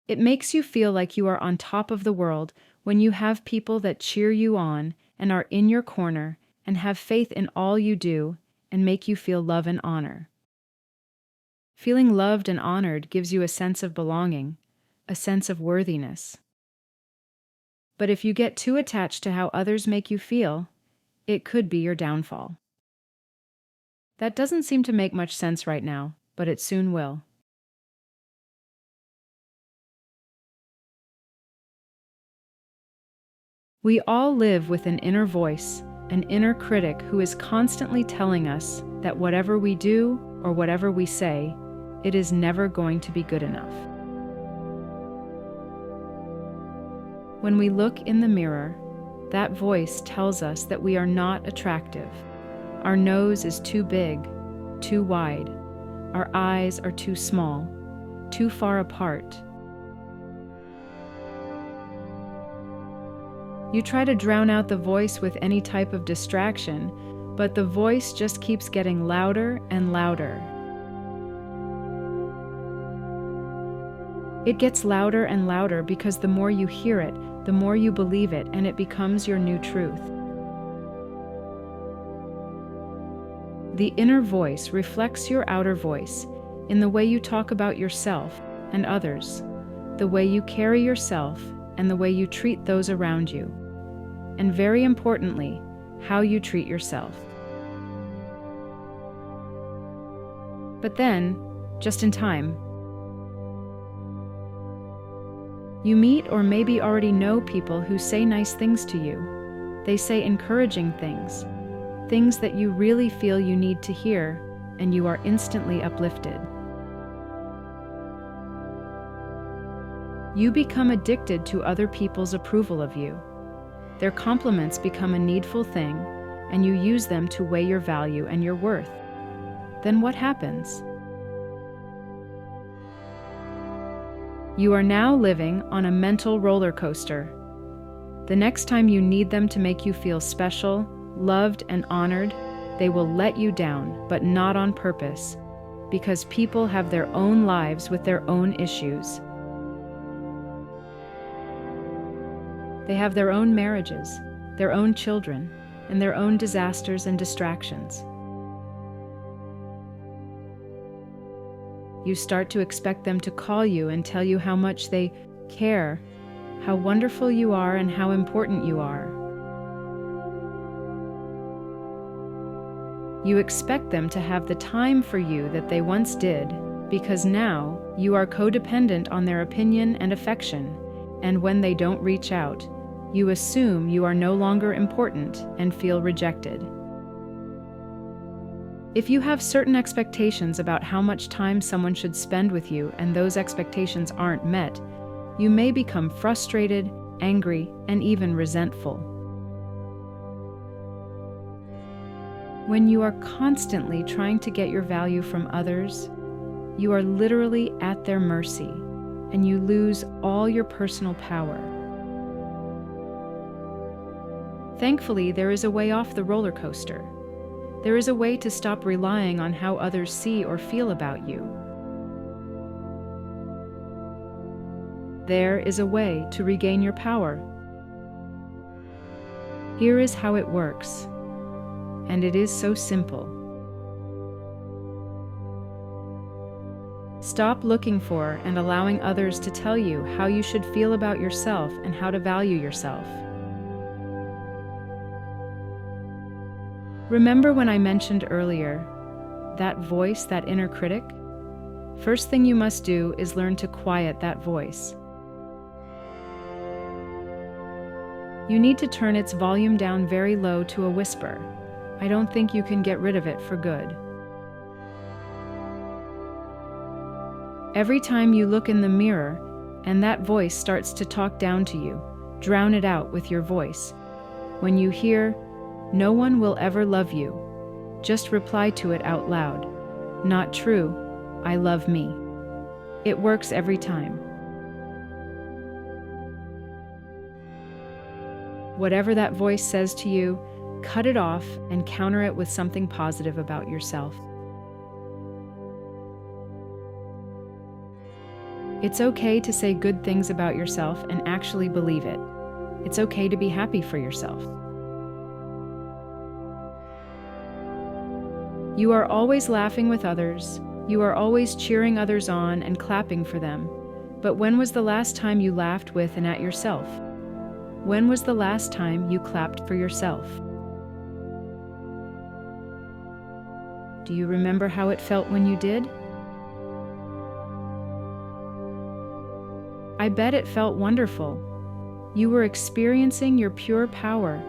It makes you feel like you are on top of the world when you have people that cheer you on and are in your corner and have faith in all you do and make you feel love and honor. Feeling loved and honored gives you a sense of belonging, a sense of worthiness. But if you get too attached to how others make you feel, it could be your downfall. That doesn't seem to make much sense right now, but it soon will. We all live with an inner voice, an inner critic who is constantly telling us that whatever we do or whatever we say, it is never going to be good enough. When we look in the mirror, that voice tells us that we are not attractive. Our nose is too big, too wide. Our eyes are too small, too far apart. You try to drown out the voice with any type of distraction, but the voice just keeps getting louder and louder. It gets louder and louder because the more you hear it, the more you believe it, and it becomes your new truth. The inner voice reflects your outer voice in the way you talk about yourself and others, the way you carry yourself, and the way you treat those around you, and very importantly, how you treat yourself. But then, just in time, you meet or maybe already know people who say nice things to you. They say encouraging things, things that you really feel you need to hear, and you are instantly uplifted. You become addicted to other people's approval of you. Their compliments become a needful thing, and you use them to weigh your value and your worth. Then what happens? You are now living on a mental roller coaster. The next time you need them to make you feel special, loved, and honored, they will let you down, but not on purpose, because people have their own lives with their own issues. They have their own marriages, their own children, and their own disasters and distractions. You start to expect them to call you and tell you how much they care, how wonderful you are, and how important you are. You expect them to have the time for you that they once did, because now you are codependent on their opinion and affection, and when they don't reach out, you assume you are no longer important and feel rejected. If you have certain expectations about how much time someone should spend with you and those expectations aren't met, you may become frustrated, angry, and even resentful. When you are constantly trying to get your value from others, you are literally at their mercy, and you lose all your personal power. Thankfully, there is a way off the roller coaster. There is a way to stop relying on how others see or feel about you. There is a way to regain your power. Here is how it works, and it is so simple. Stop looking for and allowing others to tell you how you should feel about yourself and how to value yourself. Remember when I mentioned earlier, that voice, that inner critic? First thing you must do is learn to quiet that voice. You need to turn its volume down very low to a whisper. I don't think you can get rid of it for good. Every time you look in the mirror and that voice starts to talk down to you, drown it out with your voice. When you hear, "No one will ever love you," just reply to it out loud. "Not true, I love me." It works every time. Whatever that voice says to you, cut it off and counter it with something positive about yourself. It's okay to say good things about yourself and actually believe it. It's okay to be happy for yourself. You are always laughing with others. You are always cheering others on and clapping for them. But when was the last time you laughed with and at yourself? When was the last time you clapped for yourself? Do you remember how it felt when you did? I bet it felt wonderful. You were experiencing your pure power,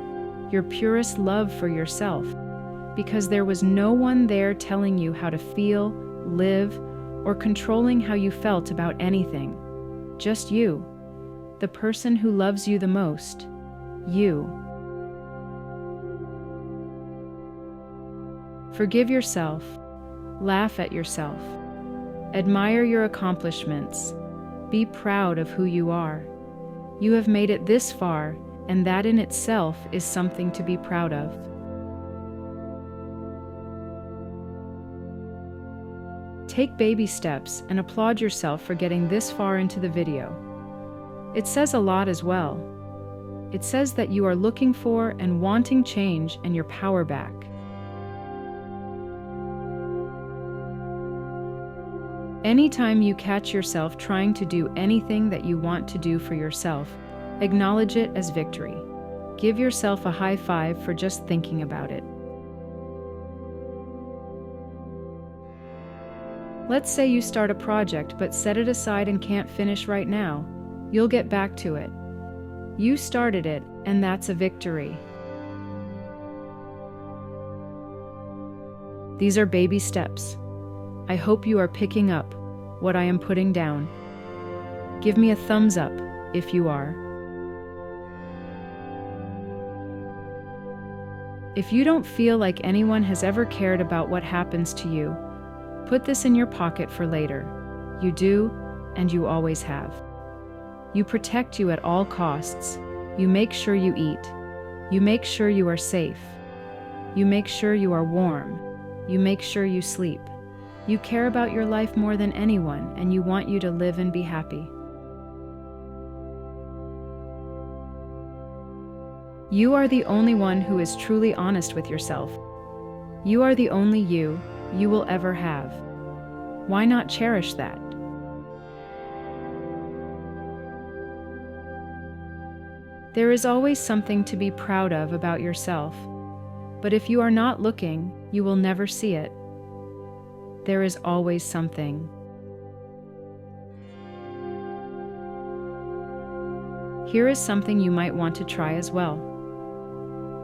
your purest love for yourself, because there was no one there telling you how to feel, live, or controlling how you felt about anything. Just you, the person who loves you the most, you. Forgive yourself, laugh at yourself, admire your accomplishments, be proud of who you are. You have made it this far, and that in itself is something to be proud of. Take baby steps and applaud yourself for getting this far into the video. It says a lot as well. It says that you are looking for and wanting change and your power back. Anytime you catch yourself trying to do anything that you want to do for yourself, acknowledge it as victory. Give yourself a high five for just thinking about it. Let's say you start a project but set it aside and can't finish right now. You'll get back to it. You started it, and that's a victory. These are baby steps. I hope you are picking up what I am putting down. Give me a thumbs up if you are. If you don't feel like anyone has ever cared about what happens to you, put this in your pocket for later. You do, and you always have. You protect you at all costs. You make sure you eat. You make sure you are safe. You make sure you are warm. You make sure you sleep. You care about your life more than anyone, and you want you to live and be happy. You are the only one who is truly honest with yourself. You are the only you will ever have. Why not cherish that? There is always something to be proud of about yourself, but if you are not looking, you will never see it. There is always something. Here is something you might want to try as well.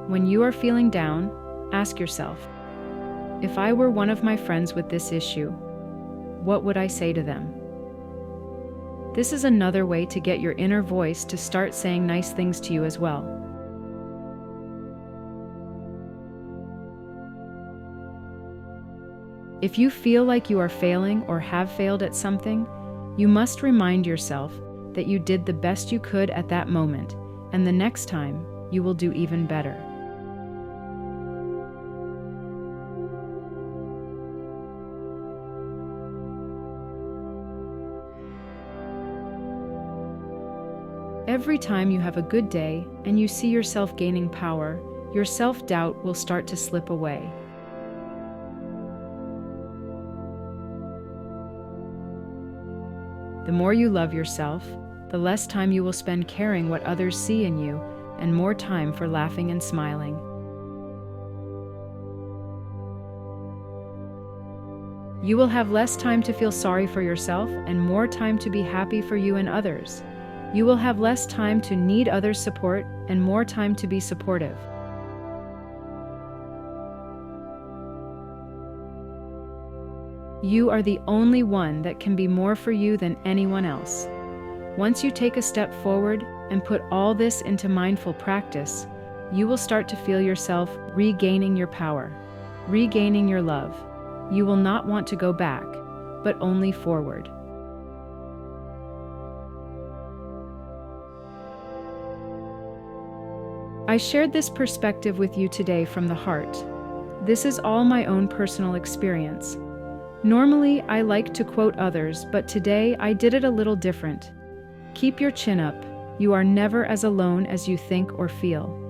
When you are feeling down, ask yourself, if I were one of my friends with this issue, what would I say to them? This is another way to get your inner voice to start saying nice things to you as well. If you feel like you are failing or have failed at something, you must remind yourself that you did the best you could at that moment, and the next time you will do even better. Every time you have a good day and you see yourself gaining power, your self-doubt will start to slip away. The more you love yourself, the less time you will spend caring what others see in you, and more time for laughing and smiling. You will have less time to feel sorry for yourself and more time to be happy for you and others. You will have less time to need others' support and more time to be supportive. You are the only one that can be more for you than anyone else. Once you take a step forward and put all this into mindful practice, you will start to feel yourself regaining your power, regaining your love. You will not want to go back, but only forward. I shared this perspective with you today from the heart. This is all my own personal experience. Normally, I like to quote others, but today I did it a little different. Keep your chin up. You are never as alone as you think or feel.